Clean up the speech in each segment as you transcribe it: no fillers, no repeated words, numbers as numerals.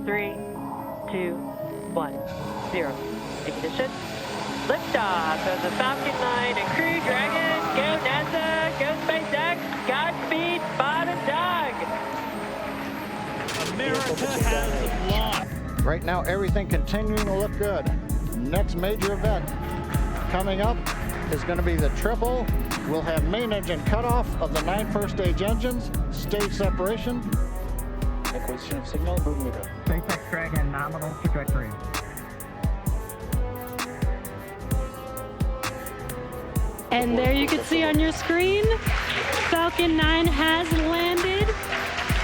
3, 2, 1, 0. Ignition. Liftoff of the Falcon 9 and Crew Dragon. Go NASA, go SpaceX, Godspeed, Bob and Doug. America has launched. Right now, everything continuing to look good. Next major event coming up is going to be the triple. We'll have main engine cutoff of the 9 first-stage engines, stage separation. Acquisition of signal, boom meter. SpaceX Dragon nominal trajectory. And there you can see on your screen, Falcon 9 has landed.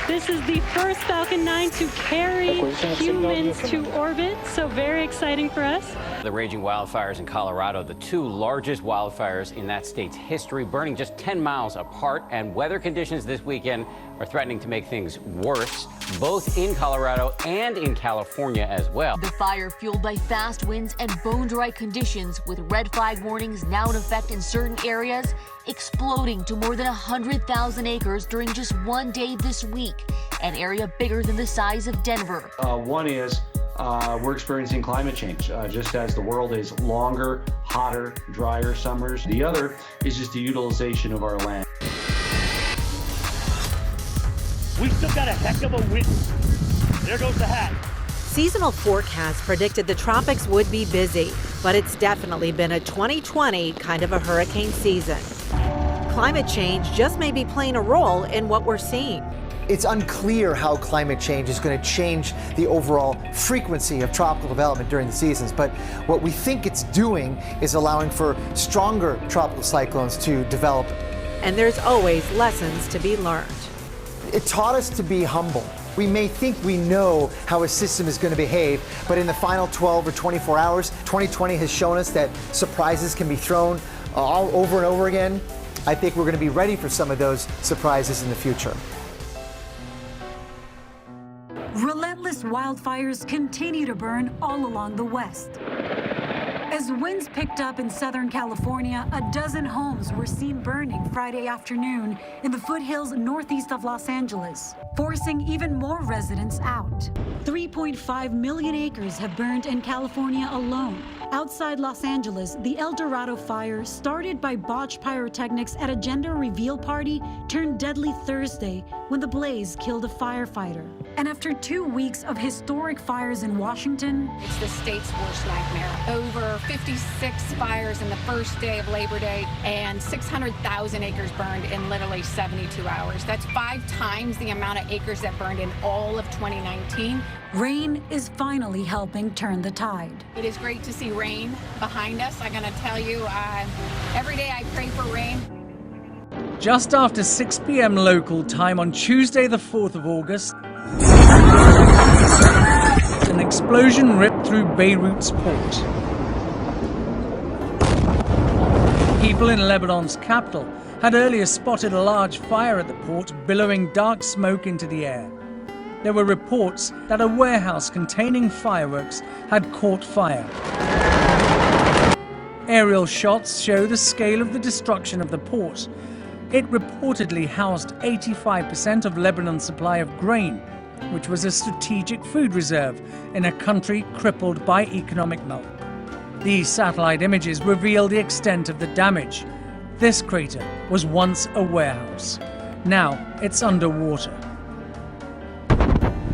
This is the first Falcon 9 to carry humans to orbit, so very exciting for us. The raging wildfires in Colorado, the 2 largest wildfires in that state's history, burning just 10 miles apart, and weather conditions this weekend are threatening to make things worse, both in Colorado and in California as well. The fire fueled by fast winds and bone-dry conditions, with red flag warnings now in effect in certain areas, exploding to more than 100,000 acres during just one day this week, an area bigger than the size of Denver. One is we're experiencing climate change, just as the world is longer, hotter, drier summers. The other is just the utilization of our land. We still got a heck of a wind. There goes the hat. Seasonal forecasts predicted the tropics would be busy, but it's definitely been a 2020 kind of a hurricane season. Climate change just may be playing a role in what we're seeing. It's unclear how climate change is going to change the overall frequency of tropical development during the seasons, but what we think it's doing is allowing for stronger tropical cyclones to develop. And there's always lessons to be learned. It taught us to be humble. We may think we know how a system is going to behave, but in the final 12 or 24 hours, 2020 has shown us that surprises can be thrown all over and over again. I think we're going to be ready for some of those surprises in the future. Relentless wildfires continue to burn all along the West. As winds picked up in Southern California, a dozen homes were seen burning Friday afternoon in the foothills northeast of Los Angeles, forcing even more residents out. 3.5 million acres have burned in California alone. Outside Los Angeles, the El Dorado fire, started by botched pyrotechnics at a gender reveal party, turned deadly Thursday when the blaze killed a firefighter. And after 2 weeks of historic fires in Washington, it's the state's worst nightmare. Over 56 fires in the first day of Labor Day, and 600,000 acres burned in literally 72 hours. That's 5 times the amount of acres that burned in all of 2019. Rain is finally helping turn the tide. It is great to see rain behind us. I'm going to tell you, every day I pray for rain. Just after 6 p.m. local time on Tuesday, the 4th of August, an explosion ripped through Beirut's port. People in Lebanon's capital had earlier spotted a large fire at the port, billowing dark smoke into the air. There were reports that a warehouse containing fireworks had caught fire. Aerial shots show the scale of the destruction of the port. It reportedly housed 85% of Lebanon's supply of grain, which was a strategic food reserve in a country crippled by economic meltdown. These satellite images reveal the extent of the damage. This crater was once a warehouse. Now it's underwater.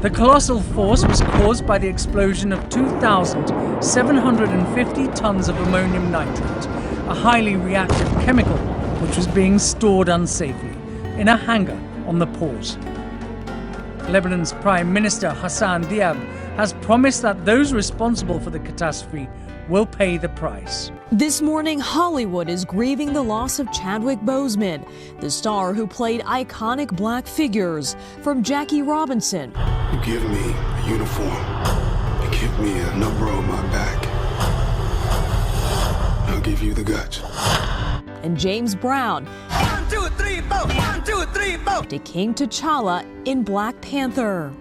The colossal force was caused by the explosion of 2,750 tons of ammonium nitrate, a highly reactive chemical which was being stored unsafely in a hangar on the port. Lebanon's Prime Minister Hassan Diab has promised that those responsible for the catastrophe will pay the price. This morning, Hollywood is grieving the loss of Chadwick Boseman, the star who played iconic black figures, from Jackie Robinson. You give me a uniform, you give me a number on my back, I'll give you the guts. And James Brown. 1, 2, 3, 4. 1, 2, 3, 4. To King T'Challa in Black Panther.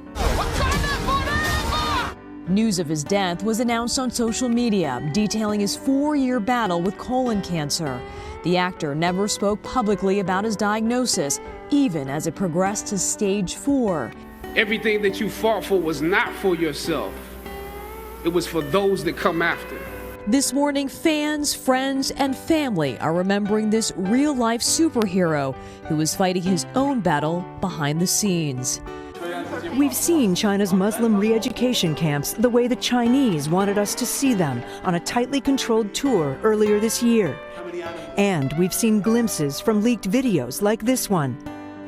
News of his death was announced on social media, detailing his 4-year battle with colon cancer. The actor never spoke publicly about his diagnosis, even as it progressed to stage 4. Everything that you fought for was not for yourself. It was for those that come after. This morning, fans, friends, and family are remembering this real-life superhero who is fighting his own battle behind the scenes. We've seen China's Muslim re-education camps the way the Chinese wanted us to see them on a tightly controlled tour earlier this year. And we've seen glimpses from leaked videos like this one.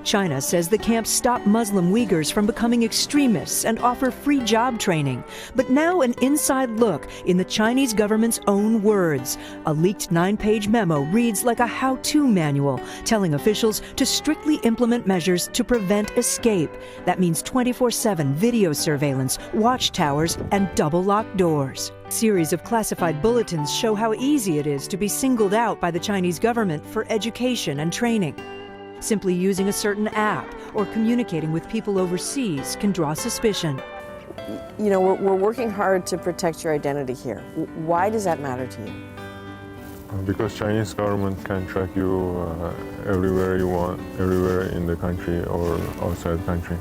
China says the camps stop Muslim Uyghurs from becoming extremists and offer free job training. But now an inside look in the Chinese government's own words. A leaked 9-page memo reads like a how-to manual, telling officials to strictly implement measures to prevent escape. That means 24/7 video surveillance, watchtowers, and double-locked doors. Series of classified bulletins show how easy it is to be singled out by the Chinese government for education and training. Simply using a certain app or communicating with people overseas can draw suspicion. You know, we're working hard to protect your identity here. Why does that matter to you? Because Chinese government can track you everywhere you want, everywhere in the country or outside the country,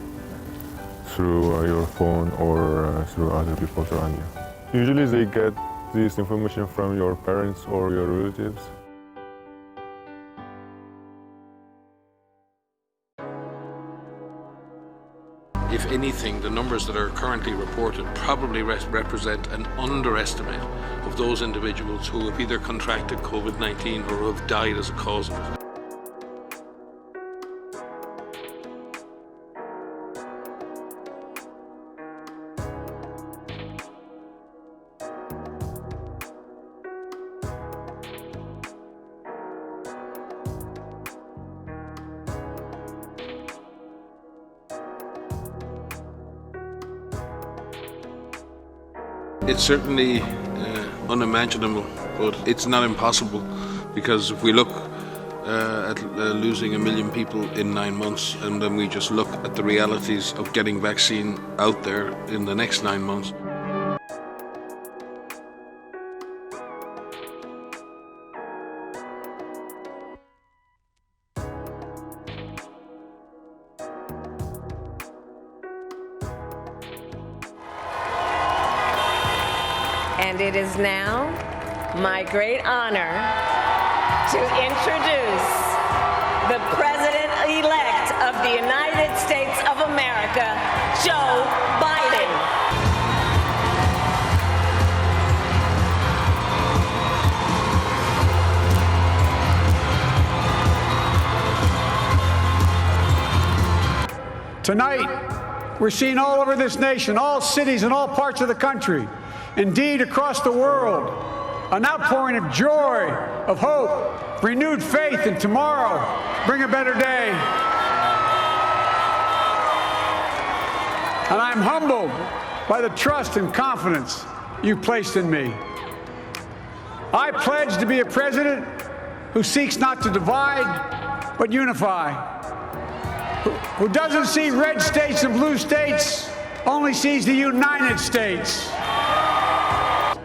through your phone or through other people around you. Usually they get this information from your parents or your relatives. If anything, the numbers that are currently reported probably represent an underestimate of those individuals who have either contracted COVID-19 or who have died as a cause of it. It's certainly unimaginable, but it's not impossible, because if we look at losing 1 million people in 9 months, and then we just look at the realities of getting vaccine out there in the next 9 months. And it is now my great honor to introduce the President-elect of the United States of America, Joe Biden. Tonight, we're seeing all over this nation, all cities and all parts of the country, indeed across the world, an outpouring of joy, of hope, renewed faith in tomorrow, bring a better day. And I'm humbled by the trust and confidence you've placed in me. I pledge to be a president who seeks not to divide, but unify, who doesn't see red states and blue states, only sees the United States.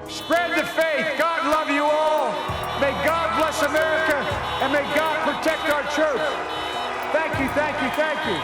Spread the faith. God love you all. May God bless America, and may God protect our troops. Thank you, thank you, thank you.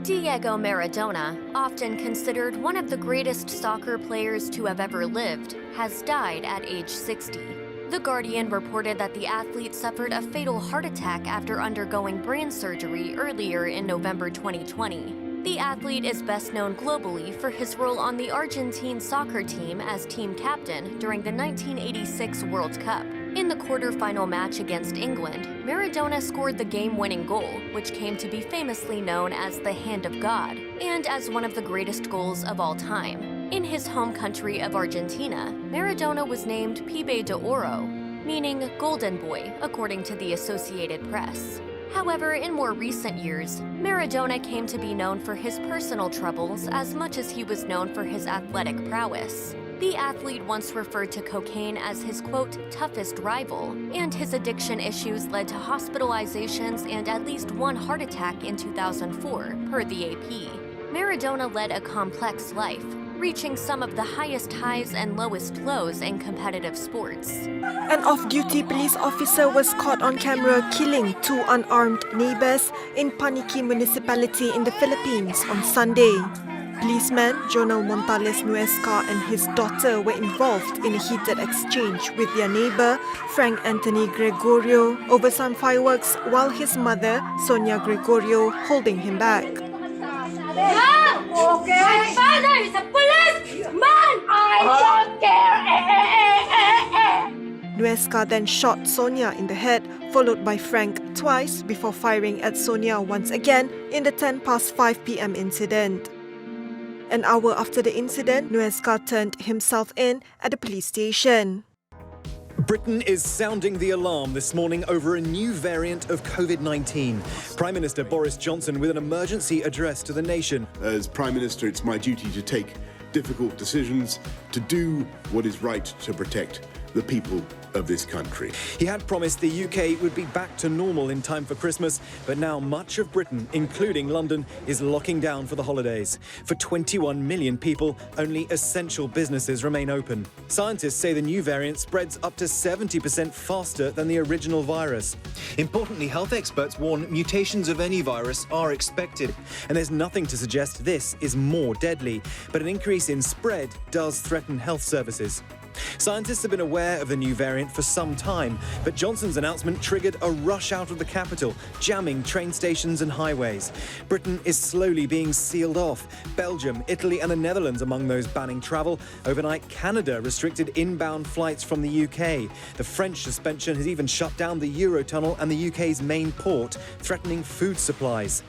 Diego Maradona, often considered one of the greatest soccer players to have ever lived, has died at age 60. The Guardian reported that the athlete suffered a fatal heart attack after undergoing brain surgery earlier in November 2020. The athlete is best known globally for his role on the Argentine soccer team as team captain during the 1986 World Cup. In the quarterfinal match against England, Maradona scored the game-winning goal, which came to be famously known as the Hand of God, and as one of the greatest goals of all time. In his home country of Argentina, Maradona was named Pibe de Oro, meaning Golden Boy, according to the Associated Press. However, in more recent years, Maradona came to be known for his personal troubles as much as he was known for his athletic prowess. The athlete once referred to cocaine as his, quote, toughest rival, and his addiction issues led to hospitalizations and at least one heart attack in 2004, per the AP. Maradona led a complex life, reaching some of the highest highs and lowest lows in competitive sports. An off-duty police officer was caught on camera killing 2 unarmed neighbors in Paniki municipality in the Philippines on Sunday. Policeman Jonel Montales Nuesca and his daughter were involved in a heated exchange with their neighbor, Frank Anthony Gregorio, over some fireworks while his mother, Sonia Gregorio, holding him back. Mom, okay. My father is a policeman. I don't care. Nuesca then shot Sonia in the head, followed by Frank twice before firing at Sonia once again in the 5:10 p.m. incident. An hour after the incident, Nuesca turned himself in at the police station. Britain is sounding the alarm this morning over a new variant of COVID-19. Prime Minister Boris Johnson with an emergency address to the nation. As Prime Minister, it's my duty to take difficult decisions, to do what is right to protect the people of this country. He had promised the UK would be back to normal in time for Christmas, but now much of Britain, including London, is locking down for the holidays. For 21 million people, only essential businesses remain open. Scientists say the new variant spreads up to 70% faster than the original virus. Importantly, health experts warn mutations of any virus are expected. And there's nothing to suggest this is more deadly, but an increase in spread does threaten health services. Scientists have been aware of the new variant for some time, but Johnson's announcement triggered a rush out of the capital, jamming train stations and highways. Britain is slowly being sealed off. Belgium, Italy and the Netherlands among those banning travel. Overnight, Canada restricted inbound flights from the UK. The French suspension has even shut down the Eurotunnel and the UK's main port, threatening food supplies.